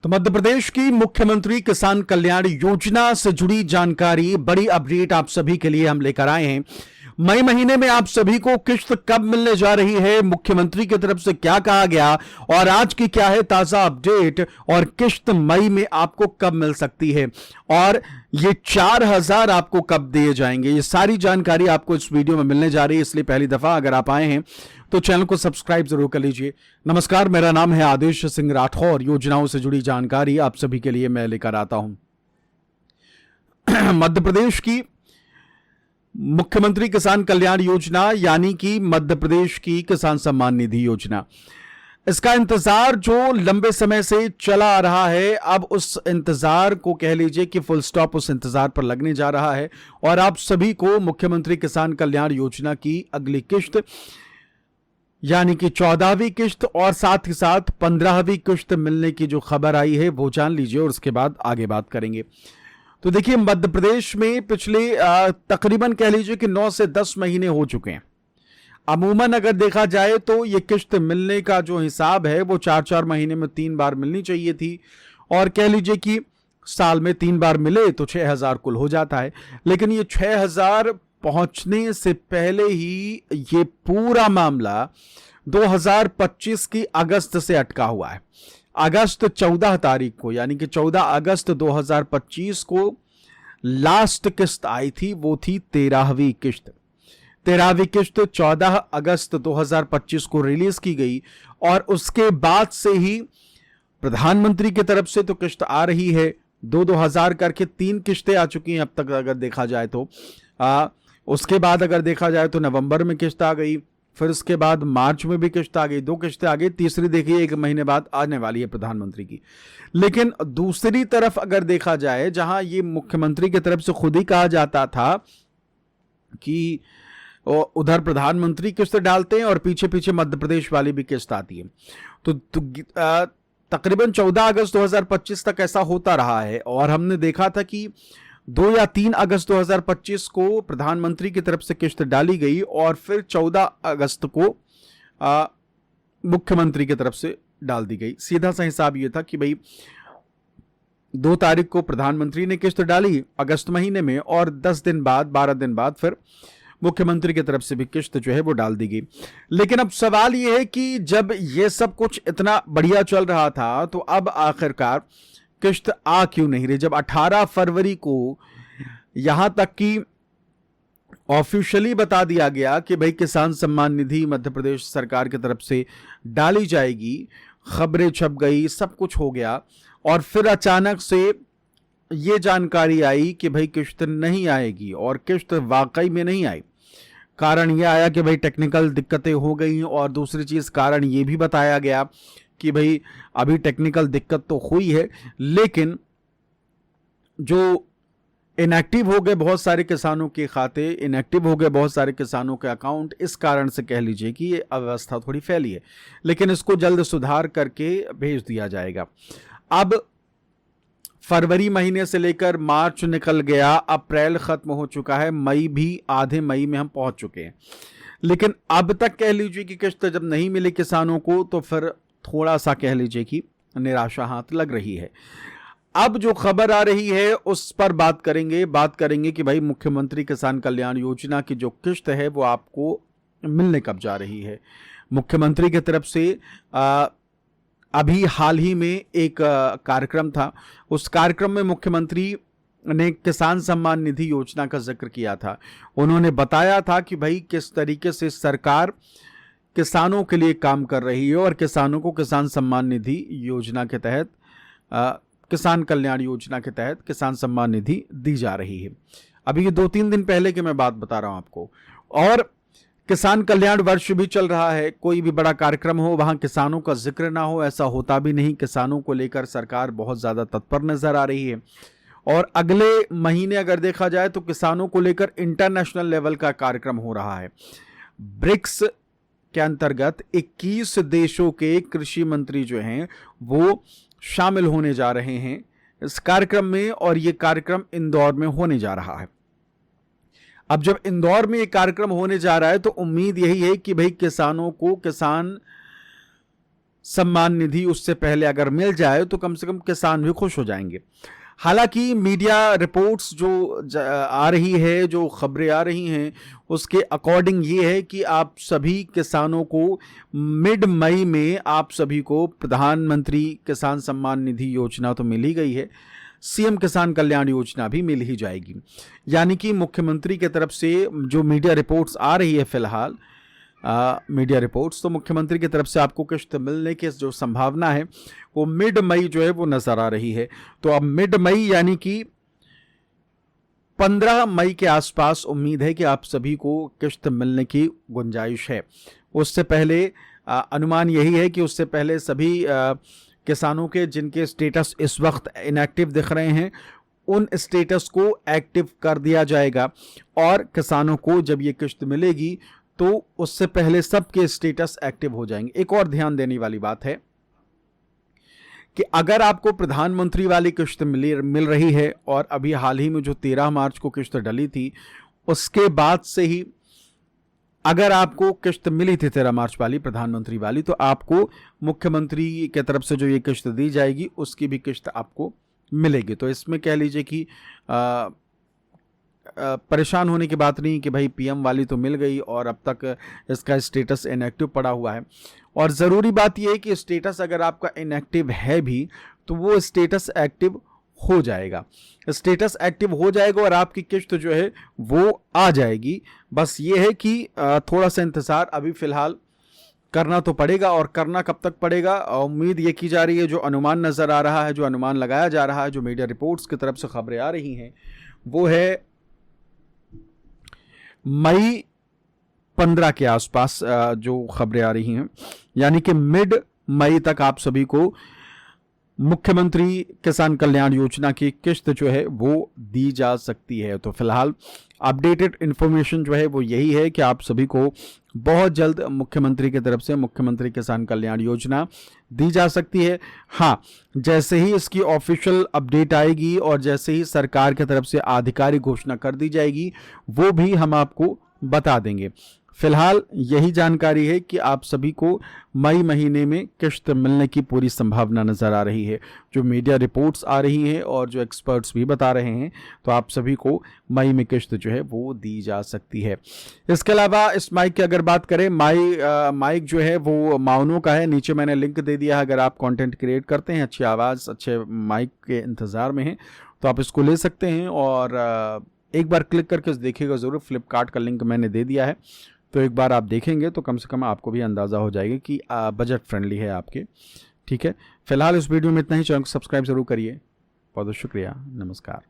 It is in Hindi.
तो मध्य प्रदेश की मुख्यमंत्री किसान कल्याण योजना से जुड़ी जानकारी, बड़ी अपडेट आप सभी के लिए हम लेकर आए हैं। मई महीने में आप सभी को किश्त कब मिलने जा रही है, मुख्यमंत्री की तरफ से क्या कहा गया और आज की क्या है ताजा अपडेट, और किश्त मई में आपको कब मिल सकती है और ये 4,000 आपको कब दिए जाएंगे, ये सारी जानकारी आपको इस वीडियो में मिलने जा रही है। इसलिए पहली दफा अगर आप आए हैं तो चैनल को सब्सक्राइब जरूर कर लीजिए। नमस्कार, मेरा नाम है आदेश सिंह राठौर। योजनाओं से जुड़ी जानकारी आप सभी के लिए मैं लेकर आता हूं। मध्य प्रदेश की मुख्यमंत्री किसान कल्याण योजना यानी कि मध्य प्रदेश की किसान सम्मान निधि योजना, इसका इंतजार जो लंबे समय से चला आ रहा है, अब उस इंतजार को कह लीजिए कि फुल स्टॉप उस इंतजार पर लगने जा रहा है और आप सभी को मुख्यमंत्री किसान कल्याण योजना की अगली किश्त यानी कि 14वीं किश्त और साथ ही साथ 15वीं किश्त मिलने की जो खबर आई है वो जान लीजिए और उसके बाद आगे बात करेंगे। तो देखिए, मध्य प्रदेश में पिछले तकरीबन कह लीजिए कि 9 से 10 महीने हो चुके हैं। अमूमन अगर देखा जाए तो ये किश्त मिलने का जो हिसाब है वो 4-4 महीने में 3 बार मिलनी चाहिए थी और कह लीजिए कि साल में 3 बार मिले तो 6,000 कुल हो जाता है। लेकिन ये 6,000 पहुंचने से पहले ही ये पूरा मामला 2025 की अगस्त से अटका हुआ है। अगस्त 14 तारीख को यानी कि 14 अगस्त 2025 को लास्ट किस्त आई थी, वो थी 13वीं किश्त। 13वीं किश्त 14 अगस्त 2025 को रिलीज की गई और उसके बाद से ही प्रधानमंत्री की तरफ से तो किश्त आ रही है, 2,000 करके 3 किश्तें आ चुकी हैं अब तक अगर देखा जाए तो। उसके बाद अगर देखा जाए तो नवंबर में किश्त आ गई, फिर उसके बाद मार्च में भी किश्त आ गई, 2 किश्तें आ गई, तीसरी देखिए 1 महीने बाद आने वाली है प्रधानमंत्री की। लेकिन दूसरी तरफ अगर देखा जाए, जहां ये मुख्यमंत्री की तरफ से खुद ही कहा जाता था कि उधर प्रधानमंत्री किश्त डालते हैं और पीछे पीछे मध्य प्रदेश वाली भी किश्त आती है, तो तकरीबन 14 अगस्त 2025 तक ऐसा होता रहा है और हमने देखा था कि 2 या 3 अगस्त 2025 को प्रधानमंत्री की तरफ से किश्त डाली गई और फिर 14 अगस्त को मुख्यमंत्री की तरफ से डाल दी गई। सीधा सा हिसाब ये था कि भाई 2 तारीख को प्रधानमंत्री ने किश्त डाली अगस्त महीने में और 10 दिन बाद 12 दिन बाद फिर मुख्यमंत्री की तरफ से भी किश्त जो है वो डाल दी गई। लेकिन अब सवाल ये है कि जब ये सब कुछ इतना बढ़िया चल रहा था तो अब आखिरकार किश्त आ क्यों नहीं रही। जब 18 फरवरी को यहां तक कि ऑफिशियली बता दिया गया कि भाई किसान सम्मान निधि मध्य प्रदेश सरकार की तरफ से डाली जाएगी, खबरें छप गई, सब कुछ हो गया और फिर अचानक से ये जानकारी आई कि भाई किश्त नहीं आएगी और किश्त वाकई में नहीं आई। कारण यह आया कि भाई टेक्निकल दिक्कतें हो गई और दूसरी चीज कारण ये भी बताया गया कि भाई अभी टेक्निकल दिक्कत तो हुई है लेकिन जो इनएक्टिव हो गए बहुत सारे किसानों के खाते, इनएक्टिव हो गए बहुत सारे किसानों के अकाउंट, इस कारण से कह लीजिए कि ये अव्यवस्था थोड़ी फैली है, लेकिन इसको जल्द सुधार करके भेज दिया जाएगा। अब फरवरी महीने से लेकर मार्च निकल गया, अप्रैल खत्म हो चुका है, मई भी आधे मई में हम पहुंच चुके हैं, लेकिन अब तक कह लीजिए कि किश्त जब नहीं मिली किसानों को तो फिर थोड़ा सा कह लीजिए कि निराशा हाथ लग रही है। अब जो खबर आ रही है उस पर बात करेंगे कि भाई मुख्यमंत्री किसान कल्याण योजना की जो किश्त है वो आपको मिलने कब जा रही है। मुख्यमंत्री की तरफ से अभी हाल ही में एक कार्यक्रम था, उस कार्यक्रम में मुख्यमंत्री ने किसान सम्मान निधि योजना का जिक्र किया था। उन्होंने बताया था कि भाई किस तरीके से सरकार किसानों के लिए काम कर रही है और किसानों को किसान सम्मान निधि योजना के तहत किसान कल्याण योजना के तहत किसान सम्मान निधि दी जा रही है। अभी ये 2-3 दिन पहले की मैं बात बता रहा हूं आपको, और किसान कल्याण वर्ष भी चल रहा है। कोई भी बड़ा कार्यक्रम हो वहां किसानों का जिक्र ना हो, ऐसा होता भी नहीं। किसानों को लेकर सरकार बहुत ज्यादा तत्पर नजर आ रही है और अगले महीने अगर देखा जाए तो किसानों को लेकर इंटरनेशनल लेवल का कार्यक्रम हो रहा है। ब्रिक्स के अंतर्गत 21 देशों के कृषि मंत्री जो हैं वो शामिल होने जा रहे हैं इस कार्यक्रम में और ये कार्यक्रम इंदौर में होने जा रहा है। अब जब इंदौर में एक कार्यक्रम होने जा रहा है तो उम्मीद यही है कि भाई किसानों को किसान सम्मान निधि उससे पहले अगर मिल जाए तो कम से कम किसान भी खुश हो जाएंगे। हालांकि मीडिया रिपोर्ट्स जो आ रही है, जो खबरें आ रही हैं, उसके अकॉर्डिंग ये है कि आप सभी किसानों को मिड मई में आप सभी को प्रधानमंत्री किसान सम्मान निधि योजना तो मिल ही गई है, सीएम किसान कल्याण योजना भी मिल ही जाएगी। यानी कि मुख्यमंत्री की तरफ से जो मीडिया रिपोर्ट्स आ रही है फिलहाल, मीडिया रिपोर्ट्स, तो मुख्यमंत्री की तरफ से आपको किस्त मिलने की जो संभावना है वो मिड मई जो है वो नजर आ रही है। तो अब मिड मई यानी कि 15 मई के आसपास उम्मीद है कि आप सभी को किस्त मिलने की गुंजाइश है। उससे पहले अनुमान यही है कि उससे पहले सभी किसानों के जिनके स्टेटस इस वक्त इनएक्टिव दिख रहे हैं उन स्टेटस को एक्टिव कर दिया जाएगा, और किसानों को जब ये किस्त मिलेगी तो उससे पहले सबके स्टेटस एक्टिव हो जाएंगे। एक और ध्यान देने वाली बात है कि अगर आपको प्रधानमंत्री वाली किस्त मिल रही है, और अभी हाल ही में जो 13 मार्च को किस्त डली थी उसके बाद से ही अगर आपको किस्त मिली थी 13 मार्च वाली प्रधानमंत्री वाली, तो आपको मुख्यमंत्री की तरफ से जो ये किस्त दी जाएगी उसकी भी किस्त आपको मिलेगी। तो इसमें कह लीजिए कि परेशान होने की बात नहीं कि भाई पीएम वाली तो मिल गई और अब तक इसका स्टेटस इनएक्टिव पड़ा हुआ है। और ज़रूरी बात यह है कि स्टेटस अगर आपका इनएक्टिव है भी तो वो स्टेटस एक्टिव हो जाएगा, स्टेटस एक्टिव हो जाएगा और आपकी किस्त जो है वो आ जाएगी। बस ये है कि थोड़ा सा इंतज़ार अभी फ़िलहाल करना तो पड़ेगा। और करना कब तक पड़ेगा, उम्मीद ये की जा रही है, जो अनुमान नज़र आ रहा है, जो अनुमान लगाया जा रहा है, जो मीडिया रिपोर्ट्स की तरफ से खबरें आ रही हैं, वो है मई 15 के आसपास जो खबरें आ रही हैं, यानी कि मिड मई तक आप सभी को मुख्यमंत्री किसान कल्याण योजना की किस्त जो है वो दी जा सकती है। तो फिलहाल अपडेटेड इन्फॉर्मेशन जो है वो यही है कि आप सभी को बहुत जल्द मुख्यमंत्री की तरफ से मुख्यमंत्री किसान कल्याण योजना दी जा सकती है। हाँ, जैसे ही इसकी ऑफिशियल अपडेट आएगी और जैसे ही सरकार की तरफ से आधिकारिक घोषणा कर दी जाएगी वो भी हम आपको बता देंगे। फिलहाल यही जानकारी है कि आप सभी को मई महीने में किस्त मिलने की पूरी संभावना नज़र आ रही है, जो मीडिया रिपोर्ट्स आ रही हैं और जो एक्सपर्ट्स भी बता रहे हैं। तो आप सभी को मई में किस्त जो है वो दी जा सकती है। इसके अलावा इस माइक की अगर बात करें, माइक जो है वो माउनो का है, नीचे मैंने लिंक दे दिया है। अगर आप कंटेंट क्रिएट करते हैं, अच्छी आवाज़, अच्छे माइक के इंतज़ार में हैं, तो आप इसको ले सकते हैं और एक बार क्लिक करके देखिएगा ज़रूर। फ्लिपकार्ट का लिंक मैंने दे दिया है, तो एक बार आप देखेंगे तो कम से कम आपको भी अंदाज़ा हो जाएगा कि बजट फ्रेंडली है आपके। ठीक है, फिलहाल इस वीडियो में इतना ही। चैनल को सब्सक्राइब ज़रूर करिए। बहुत बहुत शुक्रिया, नमस्कार।